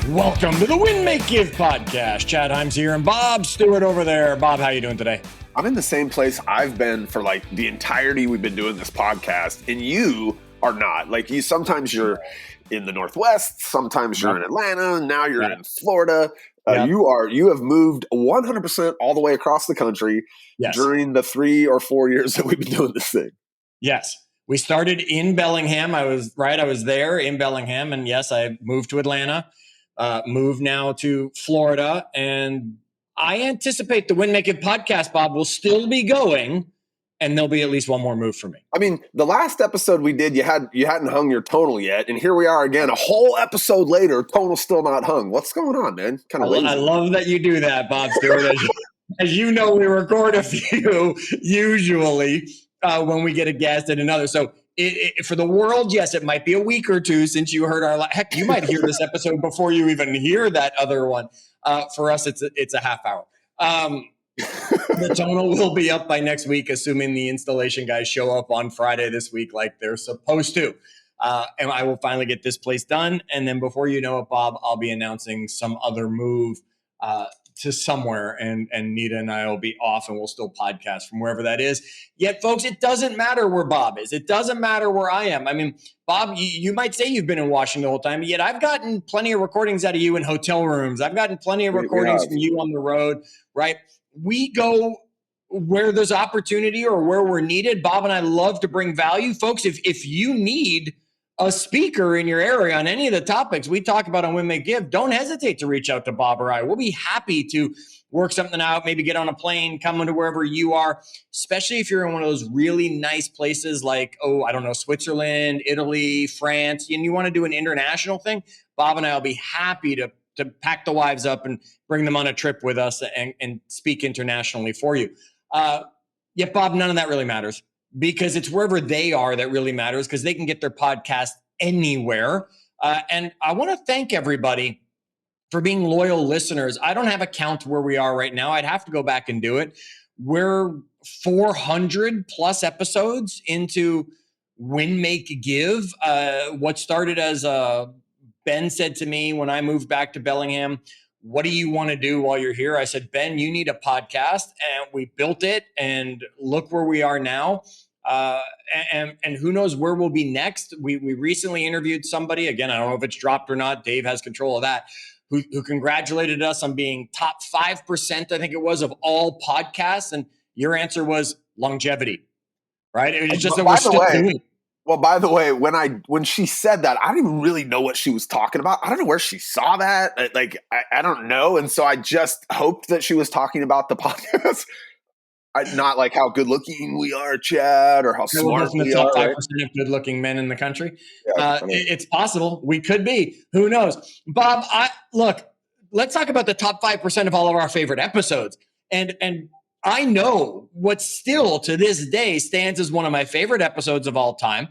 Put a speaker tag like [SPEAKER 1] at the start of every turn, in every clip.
[SPEAKER 1] Welcome to the Win, Make, Give podcast. Chad Himes here and Bob Stewart over there. Bob, how you doing today?
[SPEAKER 2] I'm in the same place I've been for like the entirety we've been doing this podcast, and you are not. Like sometimes you're in the Northwest, sometimes you're in Atlanta, now you're in Florida. You have moved 100% all the way across the country during the 3 or 4 years that we've been doing this thing.
[SPEAKER 1] Yes. We started in Bellingham. I was there in Bellingham, and yes, I moved to Atlanta. Moved now to Florida, and I anticipate the Win, Make, Give podcast, Bob, will still be going, and there'll be at least one more move for me.
[SPEAKER 2] I mean, the last episode we did, you hadn't hung your tonal yet, and here we are again, a whole episode later, tonal's still not hung. What's going on, man? Kind of.
[SPEAKER 1] I love that you do that, Bob Stewart. As you know, we record a few usually when we get a guest and another. So. For the world, yes, it might be a week or two since you heard our. Heck, you might hear this episode before you even hear that other one. For us, it's a half hour. The tonal will be up by next week, assuming the installation guys show up on Friday this week like they're supposed to. And I will finally get this place done. And then before you know it, Bob, I'll be announcing some other move to somewhere, and Nita and I will be off, and we'll still podcast from wherever that is. Yet, folks, it doesn't matter where Bob is. It doesn't matter where I am. I mean, Bob, you might say you've been in Washington the whole time, yet I've gotten plenty of recordings out of you in hotel rooms. I've gotten plenty of recordings from you on the road, right? We go where there's opportunity or where we're needed. Bob and I love to bring value. Folks, if you need a speaker in your area on any of the topics we talk about on Win, Make, Give, don't hesitate to reach out to Bob or I. We'll be happy to work something out, maybe get on a plane, come into wherever you are, especially if you're in one of those really nice places like, Switzerland, Italy, France, and you want to do an international thing. Bob and I will be happy to pack the wives up and bring them on a trip with us and speak internationally for you. Yet, Bob, none of that really matters. Because it's wherever they are that really matters, because they can get their podcast anywhere. And I want to thank everybody for being loyal listeners. I don't have a count where we are right now. I'd have to go back and do it. We're 400 plus episodes into Win, Make, Give. What started as Ben said to me when I moved back to Bellingham, what do you want to do while you're here? I said, Ben, you need a podcast. And we built it, and look where we are now. And who knows where we'll be next. We recently interviewed somebody, again, I don't know if it's dropped or not. Dave has control of that, who congratulated us on being top 5%, I think it was, of all podcasts. And your answer was longevity, right? It's just that we're still doing it.
[SPEAKER 2] Well, by the way, when she said that, I didn't really know what she was talking about. I don't know where she saw that. I don't know. And so I just hoped that she was talking about the podcast. Not like how good looking we are, Chad, or how smart we are.
[SPEAKER 1] Top 5% of good looking men in the country. Yeah, it's possible. We could be. Who knows? Bob, let's talk about the top 5% of all of our favorite episodes. And I know what still to this day stands as one of my favorite episodes of all time,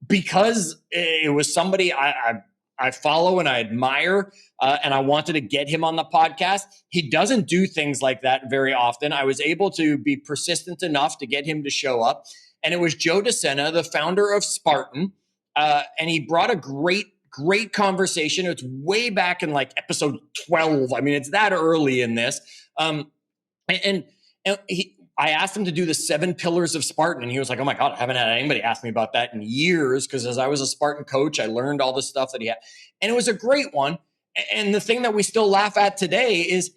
[SPEAKER 1] because it was somebody I follow and I admire, and I wanted to get him on the podcast. He doesn't do things like that very often. I was able to be persistent enough to get him to show up, and it was Joe DeSena, the founder of Spartan, and he brought a great conversation. It's way back in like episode 12. I mean, it's that early in this, I asked him to do the 7 pillars of Spartan, and he was like, oh my God, I haven't had anybody ask me about that in years, because as I was a Spartan coach, I learned all the stuff that he had. And it was a great one. And the thing that we still laugh at today is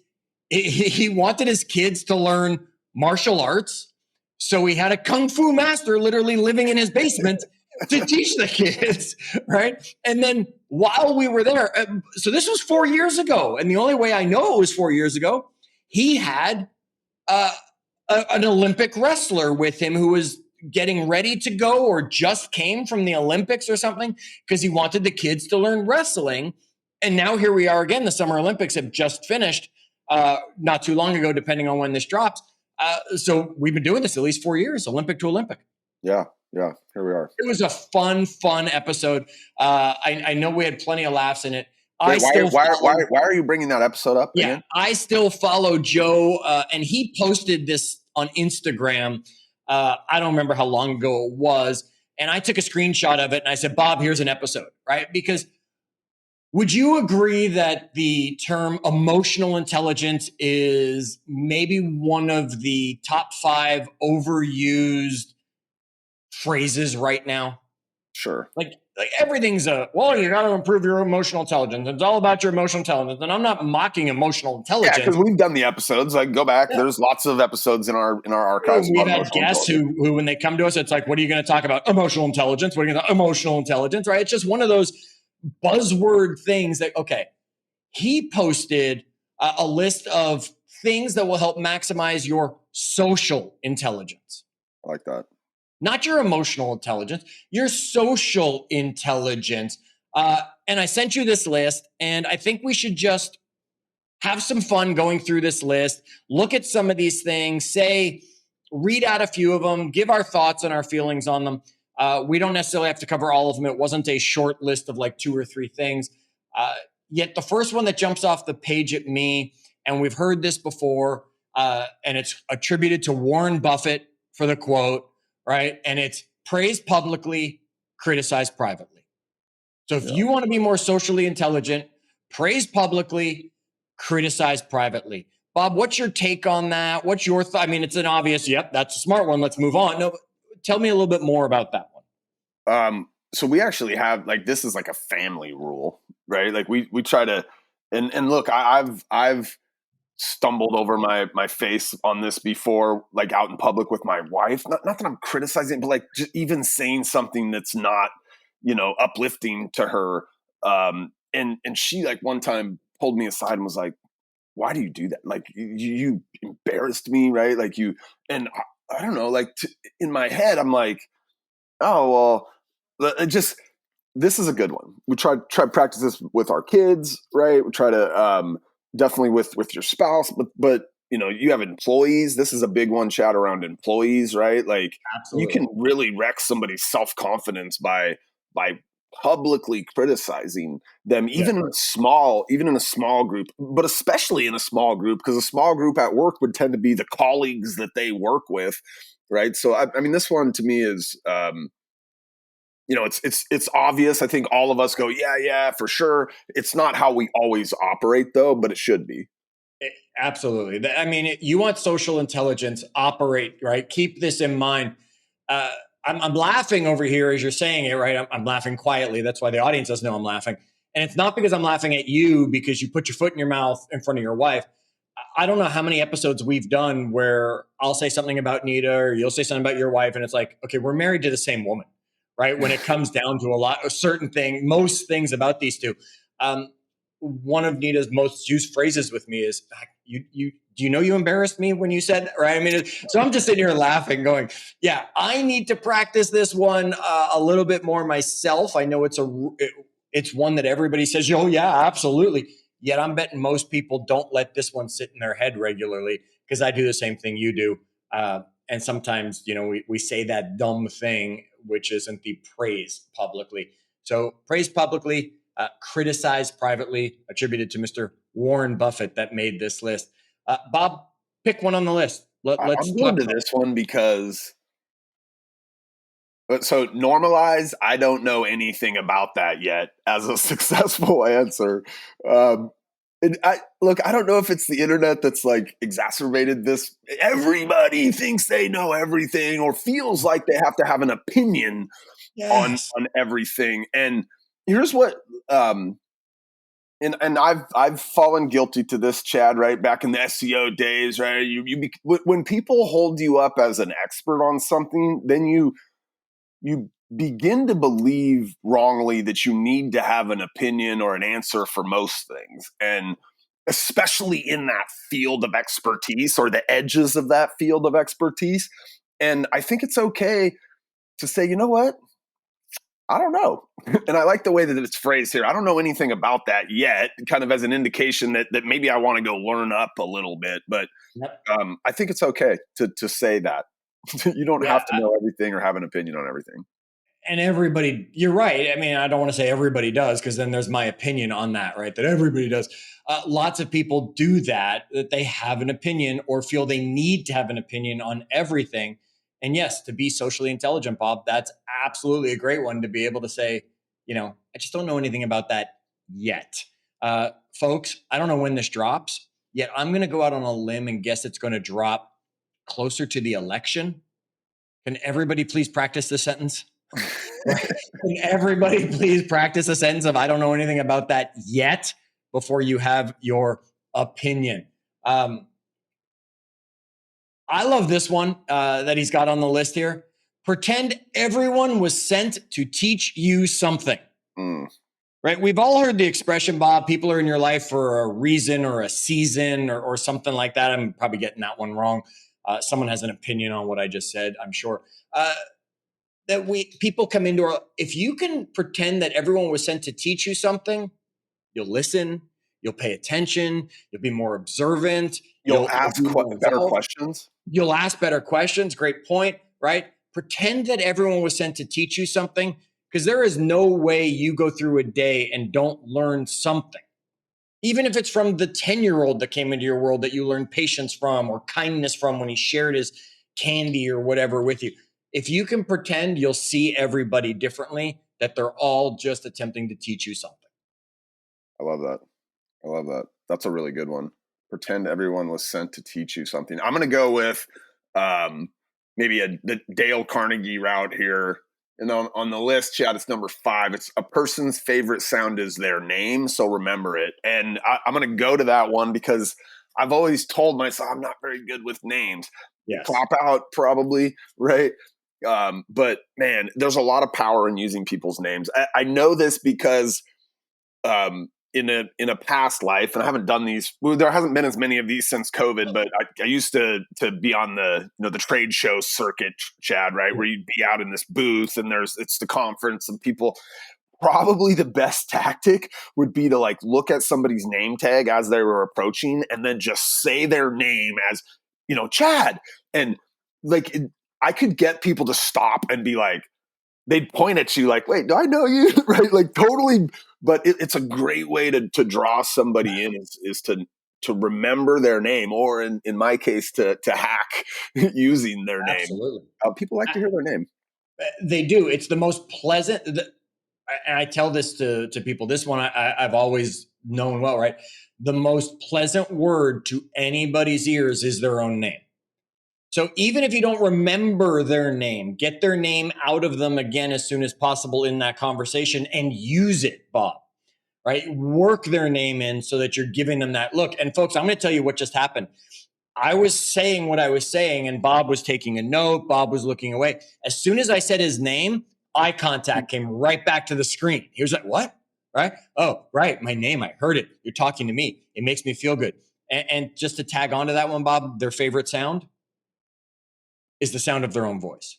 [SPEAKER 1] he wanted his kids to learn martial arts. So he had a Kung Fu master literally living in his basement to teach the kids, right? And then while we were there, so this was 4 years ago. And the only way I know it was 4 years ago, he had an Olympic wrestler with him who was getting ready to go or just came from the Olympics or something, because he wanted the kids to learn wrestling. And now here we are again. The Summer Olympics have just finished not too long ago, depending on when this drops. So we've been doing this at least 4 years, Olympic to Olympic.
[SPEAKER 2] Yeah, here we are.
[SPEAKER 1] It was a fun episode. I know we had plenty of laughs in it.
[SPEAKER 2] Wait, why are you bringing that episode up again?
[SPEAKER 1] I still follow Joe, and he posted this on Instagram. I don't remember how long ago it was. And I took a screenshot of it and I said, Bob, here's an episode, right? Because Would you agree that the term emotional intelligence is maybe one of the top 5 overused phrases right now?
[SPEAKER 2] Sure.
[SPEAKER 1] Like everything's well, you got to improve your emotional intelligence. It's all about your emotional intelligence. And I'm not mocking emotional
[SPEAKER 2] Yeah,
[SPEAKER 1] intelligence.
[SPEAKER 2] because we've done the episodes. Like, go back.
[SPEAKER 1] Yeah.
[SPEAKER 2] There's lots of episodes in our archives
[SPEAKER 1] We've
[SPEAKER 2] about
[SPEAKER 1] had
[SPEAKER 2] emotional
[SPEAKER 1] guests
[SPEAKER 2] intelligence.
[SPEAKER 1] who, when they come to us, it's like, what are you going to talk about? Emotional intelligence. What are you going to emotional intelligence, right? It's just one of those buzzword things that, okay, he posted a list of things that will help maximize your social intelligence.
[SPEAKER 2] I like that.
[SPEAKER 1] Not your emotional intelligence, your social intelligence. And I sent you this list, and I think we should just have some fun going through this list, look at some of these things, read out a few of them, give our thoughts and our feelings on them. We don't necessarily have to cover all of them. It wasn't a short list of like 2 or 3 things. Yet the first one that jumps off the page at me, and we've heard this before, and it's attributed to Warren Buffett for the quote, right? And it's praise publicly, criticize privately. So if you want to be more socially intelligent, praise publicly, criticize privately. Bob, what's your take on that? What's your thought? I mean, it's an obvious, yep, that's a smart one. Let's move on. No, tell me a little bit more about that one.
[SPEAKER 2] So we actually have like, this is like a family rule, right? Like we try to, and look, I've stumbled over my face on this before, like out in public with my wife. Not that I'm criticizing, but like just even saying something that's not, uplifting to her. And she like one time pulled me aside and was like, "Why do you do that? Like you embarrassed me, right? Like you." And I don't know, like in my head, I'm like, "Oh well, it just." This is a good one. We try to practice this with our kids, right? We try to definitely with your spouse, but you have employees. This is a big one, Chad, around employees, right? Like you
[SPEAKER 1] Absolutely.
[SPEAKER 2] can really wreck somebody's self-confidence by publicly criticizing them,
[SPEAKER 1] Yeah.
[SPEAKER 2] even in a small group, but especially in a small group, because a small group at work would tend to be the colleagues that they work with, right? So I mean, this one to me is it's obvious. I think all of us go, yeah, for sure. It's not how we always operate though, but it should be.
[SPEAKER 1] Absolutely. I mean, you want social intelligence, operate, right? Keep this in mind. Uh, I'm laughing over here as you're saying it, right? I'm laughing quietly. That's why the audience doesn't know I'm laughing. And it's not because I'm laughing at you because you put your foot in your mouth in front of your wife. I don't know how many episodes we've done where I'll say something about Nita or you'll say something about your wife. And it's like, okay, we're married to the same woman, right? When it comes down to a certain thing, most things about these two. One of Nita's most used phrases with me is, you do you know you embarrassed me when you said, right? I mean, so I'm just sitting here laughing going, yeah, I need to practice this one a little bit more myself. I know it's one that everybody says, oh yeah, absolutely. Yet I'm betting most people don't let this one sit in their head regularly because I do the same thing you do. And sometimes, we say that dumb thing, which isn't the praise publicly. So praise publicly, criticize privately, attributed to Mr. Warren Buffett that made this list. Bob, pick one on the list. Let's
[SPEAKER 2] I'm going
[SPEAKER 1] talk
[SPEAKER 2] to
[SPEAKER 1] about
[SPEAKER 2] this one because so normalize. I don't know anything about that yet as a successful answer. And I don't know if it's the internet that's like exacerbated this. Everybody thinks they know everything or feels like they have to have an opinion on
[SPEAKER 1] Yes.
[SPEAKER 2] everything. And here's what and I've fallen guilty to this, Chad, right? Back in the SEO days, right? When people hold you up as an expert on something, then you begin to believe wrongly that you need to have an opinion or an answer for most things. And especially in that field of expertise or the edges of that field of expertise. And I think it's okay to say, you know what? I don't know. And I like the way that it's phrased here. I don't know anything about that yet, kind of as an indication that maybe I want to go learn up a little bit. But
[SPEAKER 1] Yep.
[SPEAKER 2] I think it's okay to say that. You don't
[SPEAKER 1] Yeah.
[SPEAKER 2] have to know everything or have an opinion on everything.
[SPEAKER 1] And everybody, you're right. I mean, I don't want to say everybody does because then there's my opinion on that, right? That everybody does. Lots of people do that they have an opinion or feel they need to have an opinion on everything. And yes, to be socially intelligent, Bob, that's absolutely a great one to be able to say, I just don't know anything about that yet. Folks, I don't know when this drops, yet I'm going to go out on a limb and guess it's going to drop closer to the election. Can everybody please practice this sentence? Can everybody please practice a sentence of I don't know anything about that yet before you have your opinion? I love this one that he's got on the list here. Pretend everyone was sent to teach you something. Right? We've all heard the expression, Bob, people are in your life for a reason or a season or something like that. I'm probably getting that one wrong. Someone has an opinion on what I just said, I'm sure. That people come into our, if you can pretend that everyone was sent to teach you something, you'll listen, you'll pay attention, you'll be more observant,
[SPEAKER 2] you'll ask better questions.
[SPEAKER 1] You'll ask better questions. Great point, right? Pretend that everyone was sent to teach you something, because there is no way you go through a day and don't learn something. Even if it's from the 10-year-old that came into your world that you learned patience from or kindness from when he shared his candy or whatever with you. If you can pretend, you'll see everybody differently, that they're all just attempting to teach you something.
[SPEAKER 2] I love that. That's a really good one. Pretend everyone was sent to teach you something. I'm going to go with maybe the Dale Carnegie route here. And on the list, Chad, it's number 5. It's a person's favorite sound is their name, so remember it. And I'm going to go to that one because I've always told myself I'm not very good with names.
[SPEAKER 1] Yes.
[SPEAKER 2] Cop out, probably, right? But man, there's a lot of power in using people's names. I know this because in a past life, and I haven't done these. Well, there hasn't been as many of these since COVID, but I used to be on the the trade show circuit, Chad, right, where you'd be out in this booth and it's the conference and people. Probably the best tactic would be to look at somebody's name tag as they were approaching and then just say their name as Chad, and I could get people to stop and be like, they'd point at you like, wait, do I know you? Right? Totally. But it's a great way to draw somebody in is to remember their name, or in my case, to hack using their name.
[SPEAKER 1] Absolutely.
[SPEAKER 2] People like to hear their name.
[SPEAKER 1] They do. It's the most pleasant. And I tell this to people. This one I've always known well, right? The most pleasant word to anybody's ears is their own name. So even if you don't remember their name, get their name out of them again as soon as possible in that conversation and use it, Bob, right? Work their name in so that you're giving them that look. And folks, I'm going to tell you what just happened. I was saying what I was saying and Bob was taking a note. Bob was looking away. As soon as I said his name, eye contact came right back to the screen. He was like, what? Right? Oh, right. My name. I heard it. You're talking to me. It makes me feel good. And just to tag onto that one, Bob, their favorite sound is the sound of their own voice.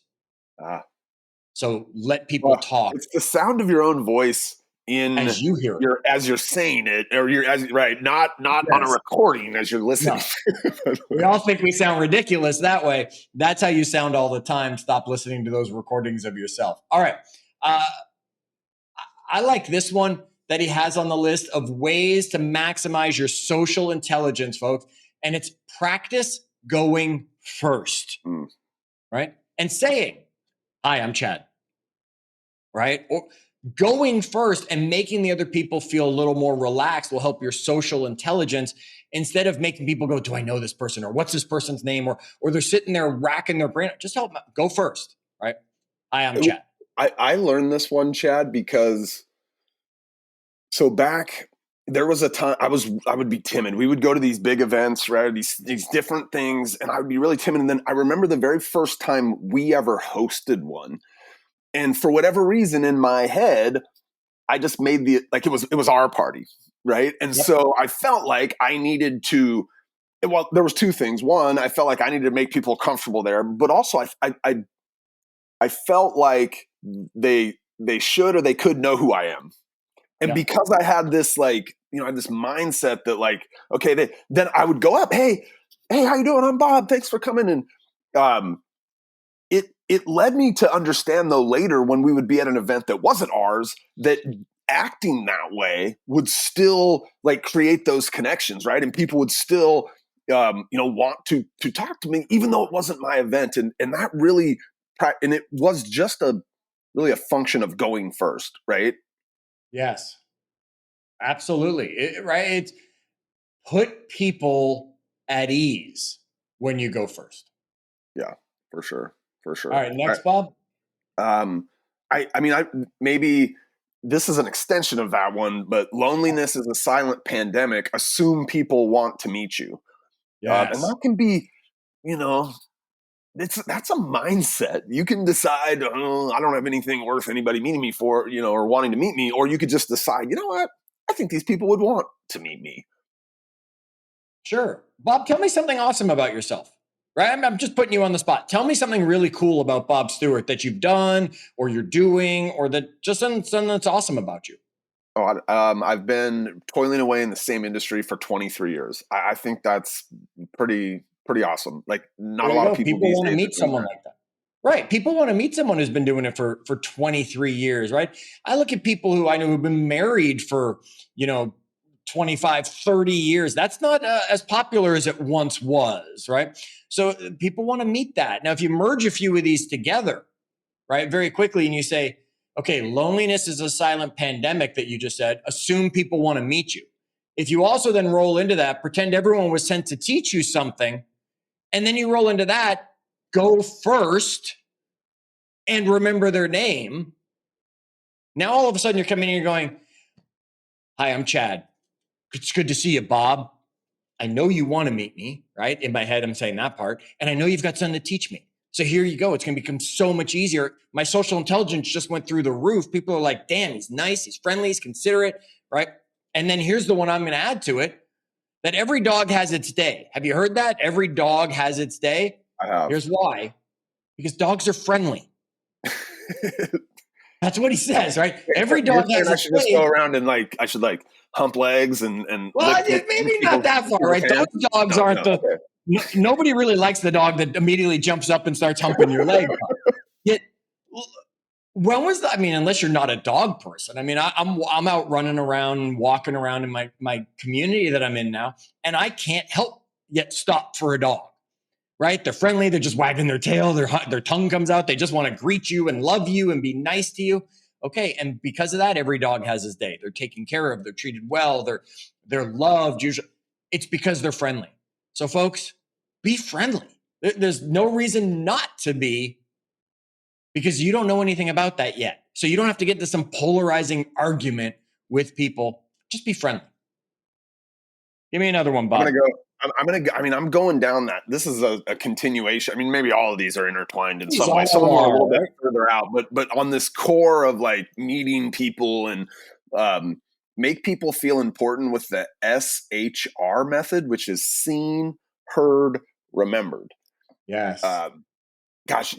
[SPEAKER 1] So let people talk.
[SPEAKER 2] It's the sound of your own voice
[SPEAKER 1] as you hear
[SPEAKER 2] it, as you're saying it, or not yes. On a recording as you're listening.
[SPEAKER 1] No. We all think we sound ridiculous that way. That's how you sound all the time. Stop listening to those recordings of yourself. All right. I like this one that he has on the list of ways to maximize your social intelligence, folks. And it's practice going first. Right? And saying, hi, I'm Chad. Right? Or going first and making the other people feel a little more relaxed will help your social intelligence, instead of making people go, do I know this person? Or what's this person's name? Or they're sitting there racking their brain. Just help them. Go first. Right? Hi, I'm Chad.
[SPEAKER 2] I learned this one, Chad, because there was a time I would be timid. We would go to these big events, right? These different things, and I would be really timid. And then I remember the very first time we ever hosted one. And for whatever reason in my head, I just made it was our party, right? And so I felt like I needed to, well, there was 2 things. One, I felt like I needed to make people comfortable there, but also I felt like they should or they could know who I am. And because I had this I had this mindset that okay, then I would go up, hey, how you doing? I'm Bob. Thanks for coming. And it led me to understand, though, later when we would be at an event that wasn't ours, that acting that way would still create those connections, right? And people would still want to talk to me, even though it wasn't my event. And that really, and it was just really a function of going first, right?
[SPEAKER 1] Yes. Absolutely. Right. It's put people at ease when you go first.
[SPEAKER 2] Yeah, for sure. For
[SPEAKER 1] All
[SPEAKER 2] sure.
[SPEAKER 1] right. Next, Bob.
[SPEAKER 2] Um, I mean, I maybe this is an extension of that one, but loneliness is a silent pandemic. Assume people want to meet you, and
[SPEAKER 1] Yes.
[SPEAKER 2] that can be, you know, that's a mindset. You can decide, oh, I don't have anything worth anybody meeting me for, or wanting to meet me, or you could just decide, you know what, I think these people would want to meet me.
[SPEAKER 1] Sure. Bob, tell me something awesome about yourself. Right? I'm just putting you on the spot. Tell me something really cool about Bob Stewart that you've done or you're doing or that just something that's awesome about you.
[SPEAKER 2] Oh, I've been toiling away in the same industry for 23 years. I think that's pretty awesome. Like, not
[SPEAKER 1] There
[SPEAKER 2] a
[SPEAKER 1] you
[SPEAKER 2] lot of
[SPEAKER 1] go.
[SPEAKER 2] people
[SPEAKER 1] People
[SPEAKER 2] these
[SPEAKER 1] want to
[SPEAKER 2] days are
[SPEAKER 1] meet
[SPEAKER 2] doing
[SPEAKER 1] someone like that. Right. People want to meet someone who's been doing it for 23 years, right? I look at people who I know who've been married for, you know, 25, 30 years. That's not as popular as it once was, right? So people want to meet that. Now, if you merge a few of these together, right, very quickly, and you say, okay, loneliness is a silent pandemic that you just said, assume people want to meet you. If you also then roll into that, pretend everyone was sent to teach you something, and then you roll into that, go first and remember their name. Now all of a sudden you're coming in and you're going, hi, I'm Chad. It's good to see you, Bob. I know you want to meet me, right? In my head, I'm saying that part. And I know you've got something to teach me. So here you go. It's going to become so much easier. My social intelligence just went through the roof. People are like, damn, he's nice. He's friendly. He's considerate, right? And then here's the one I'm going to add to it, that every dog has its day. Have you heard that? Every dog has its day.
[SPEAKER 2] I have.
[SPEAKER 1] Here's why. Because dogs are friendly. That's what he says, right? Every
[SPEAKER 2] You're
[SPEAKER 1] dog
[SPEAKER 2] saying
[SPEAKER 1] has
[SPEAKER 2] I
[SPEAKER 1] its
[SPEAKER 2] should just go
[SPEAKER 1] day.
[SPEAKER 2] around and I should hump legs and
[SPEAKER 1] Well, maybe not that far,
[SPEAKER 2] people's
[SPEAKER 1] right? Those
[SPEAKER 2] hands?
[SPEAKER 1] dogs
[SPEAKER 2] No,
[SPEAKER 1] aren't
[SPEAKER 2] no,
[SPEAKER 1] the.
[SPEAKER 2] okay.
[SPEAKER 1] Nobody really likes the dog that immediately jumps up and starts humping your leg. Yet, when was that? I mean, unless you're not a dog person. I mean, I'm out running around, walking around in my community that I'm in now, and I can't help yet stop for a dog. Right? They're friendly. They're just wagging their tail. Their tongue comes out. They just want to greet you and love you and be nice to you. Okay, and because of that, every dog has his day. They're taken care of. They're treated well. They're loved. Usually, it's because they're friendly. So, folks, be friendly. There's no reason not to be, because you don't know anything about that yet. So you don't have to get into some polarizing argument with people. Just be friendly. Give me another one,
[SPEAKER 2] I'm gonna
[SPEAKER 1] Bob.
[SPEAKER 2] go. I'm gonna. I mean, I'm going down that. This is a continuation. I mean, maybe all of these are intertwined in
[SPEAKER 1] These
[SPEAKER 2] some way. Some of
[SPEAKER 1] all
[SPEAKER 2] them are a
[SPEAKER 1] are,
[SPEAKER 2] little bit
[SPEAKER 1] right?
[SPEAKER 2] further out, but on this core of like meeting people and um, make people feel important with the SHR method, which is seen, heard, remembered.
[SPEAKER 1] Yes.
[SPEAKER 2] Um, Gosh,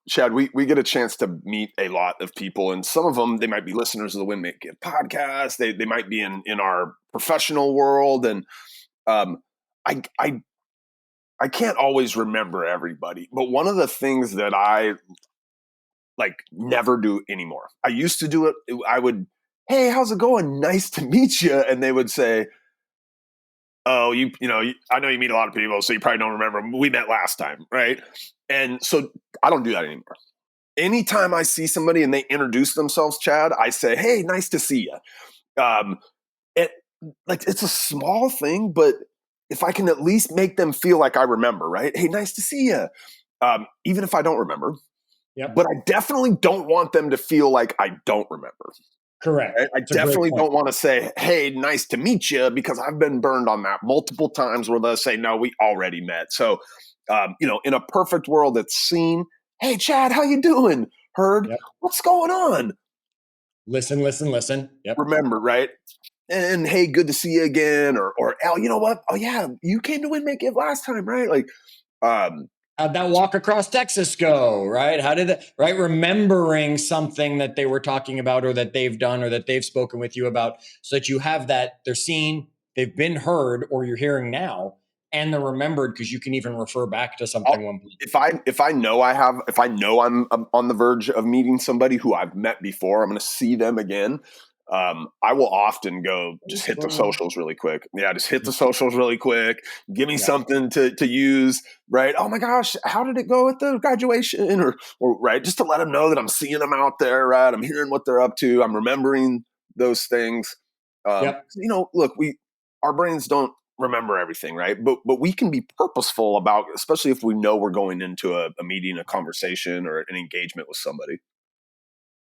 [SPEAKER 2] Chad, we get a chance to meet a lot of people, and some of them, they might be listeners of the Win Make Give podcast. They might be in our professional world, and um, I, I I can't always remember everybody, but one of the things that I never do anymore. I used to do it. I would, hey, how's it going? Nice to meet you, and they would say, oh, I know you meet a lot of people, so you probably don't remember. We met last time, right? And so I don't do that anymore. Anytime I see somebody and they introduce themselves, Chad, I say, hey, nice to see you. It it's a small thing, but if I can at least make them feel like I remember, right? Hey, nice to see you. Even if I don't remember,
[SPEAKER 1] Yep.
[SPEAKER 2] but I definitely don't want them to feel like I don't remember.
[SPEAKER 1] Correct.
[SPEAKER 2] Right? I
[SPEAKER 1] It's a great
[SPEAKER 2] definitely
[SPEAKER 1] point.
[SPEAKER 2] don't want to say, hey, nice to meet you, because I've been burned on that multiple times where they'll say, no, we already met. So, in a perfect world, it's seen. Hey, Chad, how you doing? Heard,
[SPEAKER 1] Yep.
[SPEAKER 2] what's going on?
[SPEAKER 1] Listen, listen, listen. Yep.
[SPEAKER 2] Remember, right? And hey, good to see you again. Or Al, you know what? Oh yeah, you came to Win Make Give last time, right? Um,
[SPEAKER 1] How'd that walk across Texas go? Right? How did that, right? Remembering something that they were talking about or that they've done or that they've spoken with you about, so that you have that they're seen, they've been heard, or you're hearing now, and they're remembered because you can even refer back to something one point.
[SPEAKER 2] if I know I'm on the verge of meeting somebody who I've met before, I'm going to see them again. I will often go just hit the socials really quick. Yeah, just hit the socials really quick. Give me
[SPEAKER 1] Yeah.
[SPEAKER 2] something to use. Right? Oh my gosh, how did it go at the graduation? Or right, just to let them know that I'm seeing them out there. Right? I'm hearing what they're up to. I'm remembering those things.
[SPEAKER 1] Yep.
[SPEAKER 2] Look, our brains don't remember everything, right? But we can be purposeful about, especially if we know we're going into a meeting, a conversation, or an engagement with somebody.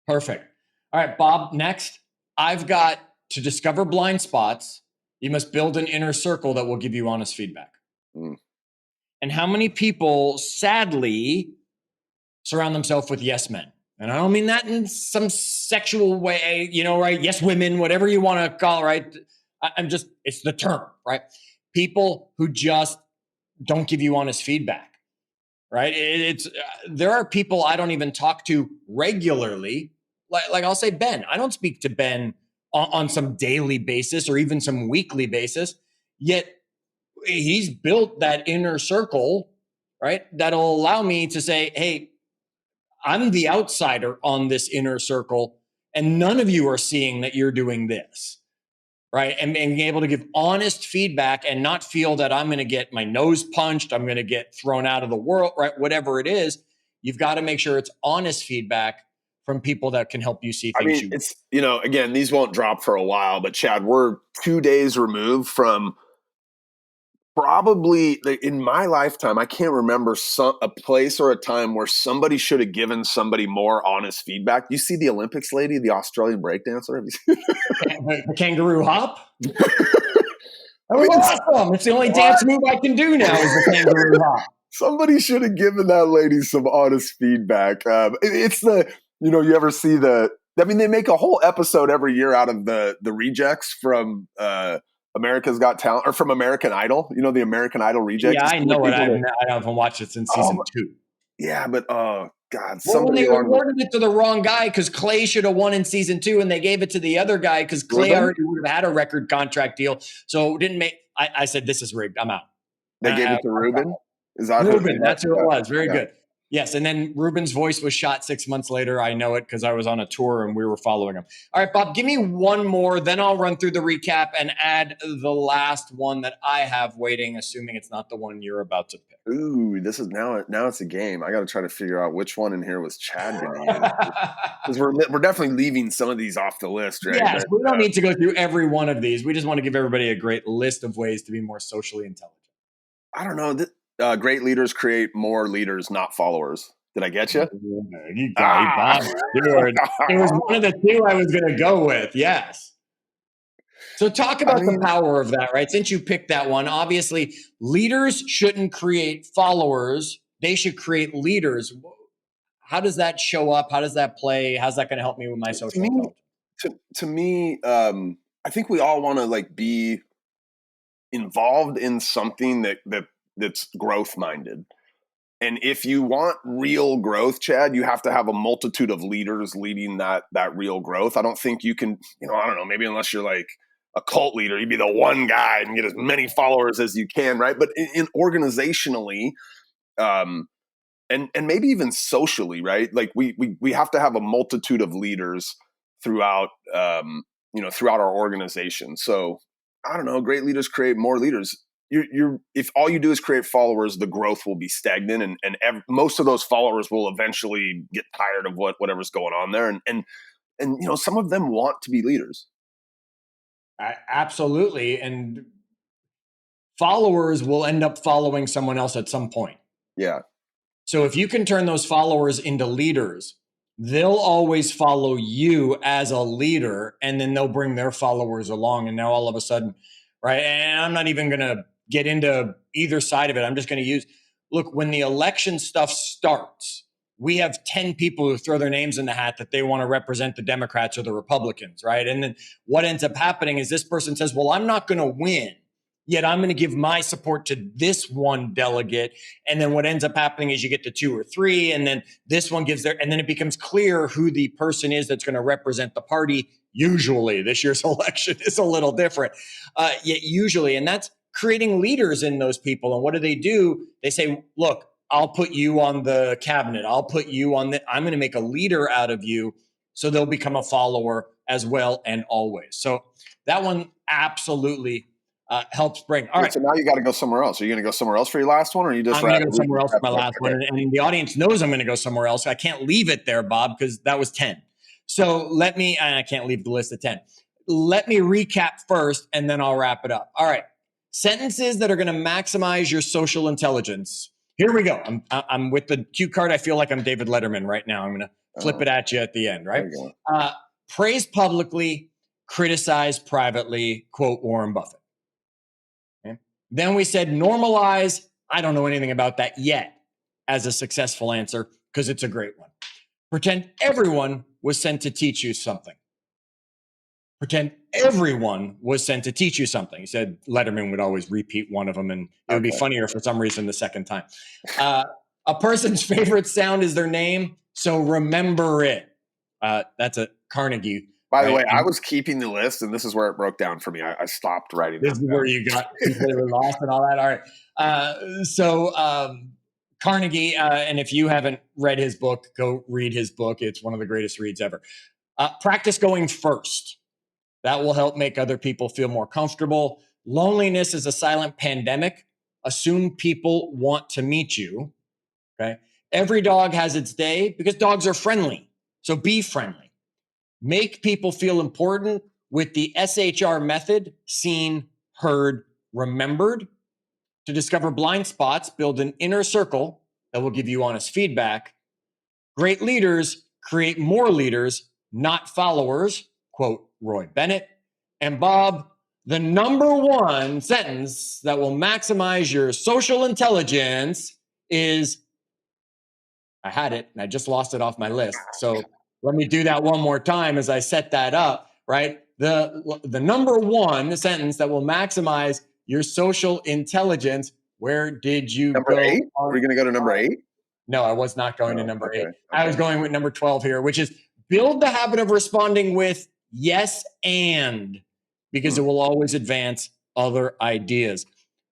[SPEAKER 1] Perfect. All right, Bob, next. I've got to discover blind spots. You must build an inner circle that will give you honest feedback. And how many people, sadly, surround themselves with yes men? And I don't mean that in some sexual way, right? Yes, women, whatever you want to call, right? It's the term, right? People who just don't give you honest feedback, right? There are people I don't even talk to regularly. Like I'll say Ben. I don't speak to Ben on some daily basis or even some weekly basis, yet he's built that inner circle, right? That'll allow me to say, hey, I'm the outsider on this inner circle, and none of you are seeing that you're doing this, right? And being able to give honest feedback and not feel that I'm going to get my nose punched, I'm going to get thrown out of the world, right? Whatever it is, you've got to make sure it's honest feedback from people that can help you see things.
[SPEAKER 2] It's, again, these won't drop for a while, but Chad, we're 2 days removed from probably, in my lifetime, I can't remember a place or a time where somebody should have given somebody more honest feedback. You see the Olympics lady, the Australian breakdancer?
[SPEAKER 1] The kangaroo hop? Awesome. It's the only dance move I can do now is the kangaroo hop.
[SPEAKER 2] Somebody should have given that lady some honest feedback. It's you ever see they make a whole episode every year out of the rejects from America's Got Talent, or from American Idol. The American Idol rejects.
[SPEAKER 1] Yeah, I know it. I haven't watched it since season 2.
[SPEAKER 2] Yeah, but God,
[SPEAKER 1] when they awarded it to the wrong guy because Clay should have won in season 2, and they gave it to the other guy because Clay already would have had a record contract deal. So it didn't make. I said this is rigged. I'm out.
[SPEAKER 2] They gave it to Ruben.
[SPEAKER 1] Is that Ruben? That's who it was. Very good. Yes, and then Ruben's voice was shot 6 months later. I know it because I was on a tour and we were following him. All right, Bob, give me one more, then I'll run through the recap and add the last one that I have waiting, assuming it's not the one you're about to pick.
[SPEAKER 2] Ooh, this is now it's a game. I got to try to figure out which one in here was Chad going to use. Because we're definitely leaving some of these off the list, right?
[SPEAKER 1] Yes, we don't need to go through every one of these. We just want to give everybody a great list of ways to be more socially intelligent.
[SPEAKER 2] I don't know. Great leaders create more leaders, not followers. Did I get you?
[SPEAKER 1] You got it, Bob Stewart. It was one of the two I was going to go with. Yes. So talk about the power of that, right? Since you picked that one, obviously leaders shouldn't create followers. They should create leaders. How does that show up? How does that play? How's that going to help me with my social intelligence?
[SPEAKER 2] To me, I think we all want to be involved in something that's growth minded. And if you want real growth, Chad, you have to have a multitude of leaders leading that real growth. I don't think you can, I don't know, maybe unless you're like a cult leader, you'd be the one guy and get as many followers as you can, right? But in organizationally, and maybe even socially, right? Like we have to have a multitude of leaders throughout our organization. So I don't know, great leaders create more leaders. If all you do is create followers, the growth will be stagnant, and most of those followers will eventually get tired of whatever's going on there, and some of them want to be leaders.
[SPEAKER 1] Absolutely, and followers will end up following someone else at some point.
[SPEAKER 2] Yeah.
[SPEAKER 1] So if you can turn those followers into leaders, they'll always follow you as a leader, and then they'll bring their followers along, and now all of a sudden, right? And I'm not even going to get into either side of it. I'm just going to look, when the election stuff starts, we have 10 people who throw their names in the hat that they want to represent the Democrats or the Republicans, right? And then what ends up happening is this person says, well, I'm not going to win, yet I'm going to give my support to this one delegate. And then what ends up happening is you get to 2 or 3, and then this one gives and then it becomes clear who the person is that's going to represent the party. Usually this year's election is a little different, yet usually, and that's creating leaders in those people. And what do? They say, look, I'll put you on the cabinet. I'll put you on I'm going to make a leader out of you. So they'll become a follower as well and always. So that one absolutely helps bring. All right.
[SPEAKER 2] So now you got to go somewhere else. Are you going to go somewhere else for your last one, or are you just?
[SPEAKER 1] I'm going to go somewhere else for my last one. And the audience knows I'm going to go somewhere else. I can't leave it there, Bob, because that was 10. So I can't leave the list at 10. let me recap first, and then I'll wrap it up. All right. Sentences that are going to maximize your social intelligence. Here we go. I'm with the cue card. I feel like I'm David Letterman right now. I'm going to flip it at you at the end, right? Praise publicly, criticize privately, quote Warren Buffett. Okay. Then we said normalize. I don't know anything about that yet as a successful answer because it's a great one. Pretend everyone was sent to teach you something. Pretend everyone was sent to teach you something. He said Letterman would always repeat one of them, and it would be funnier for some reason the second time. A person's favorite sound is their name, so remember it. That's a Carnegie.
[SPEAKER 2] By the way, I was keeping the list, and this is where it broke down for me. I stopped writing.
[SPEAKER 1] This is where you got completely lost and all that. All right. Carnegie, and if you haven't read his book, go read his book. It's one of the greatest reads ever. Practice going first. That will help make other people feel more comfortable. Loneliness is a silent pandemic. Assume people want to meet you. Okay. Every dog has its day because dogs are friendly. So be friendly. Make people feel important with the SHR method, seen, heard, remembered. To discover blind spots, build an inner circle that will give you honest feedback. Great leaders create more leaders, not followers, quote Roy Bennett. And Bob, the number one sentence that will maximize your social intelligence is, I had it and I just lost it off my list. So let me do that one more time as I set that up, right? The number one sentence that will maximize your social intelligence. Where did you
[SPEAKER 2] go? Number 8?
[SPEAKER 1] Are
[SPEAKER 2] we going to go to number 8?
[SPEAKER 1] No, I was not going to number 8.
[SPEAKER 2] Okay.
[SPEAKER 1] I was going with number 12 here, which is build the habit of responding with yes and, because it will always advance other ideas.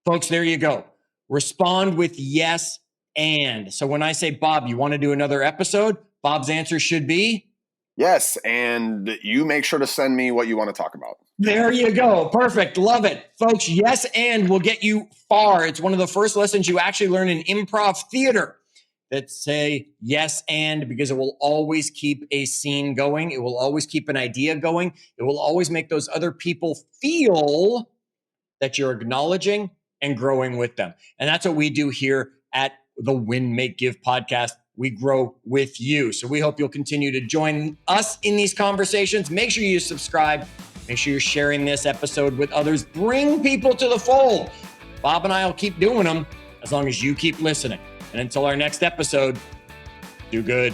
[SPEAKER 1] Folks, there you go. Respond with yes and. So when I say, Bob, you want to do another episode? Bob's answer should be?
[SPEAKER 2] Yes, and you make sure to send me what you want to talk about.
[SPEAKER 1] There you go. Perfect. Love it. Folks, yes and will get you far. It's one of the first lessons you actually learn in improv theater. That say yes and, because it will always keep a scene going. It will always keep an idea going. It will always make those other people feel that you're acknowledging and growing with them. And that's what we do here at the Win, Make, Give podcast. We grow with you. So we hope you'll continue to join us in these conversations. Make sure you subscribe. Make sure you're sharing this episode with others. Bring people to the fold. Bob and I will keep doing them as long as you keep listening. And until our next episode, do good.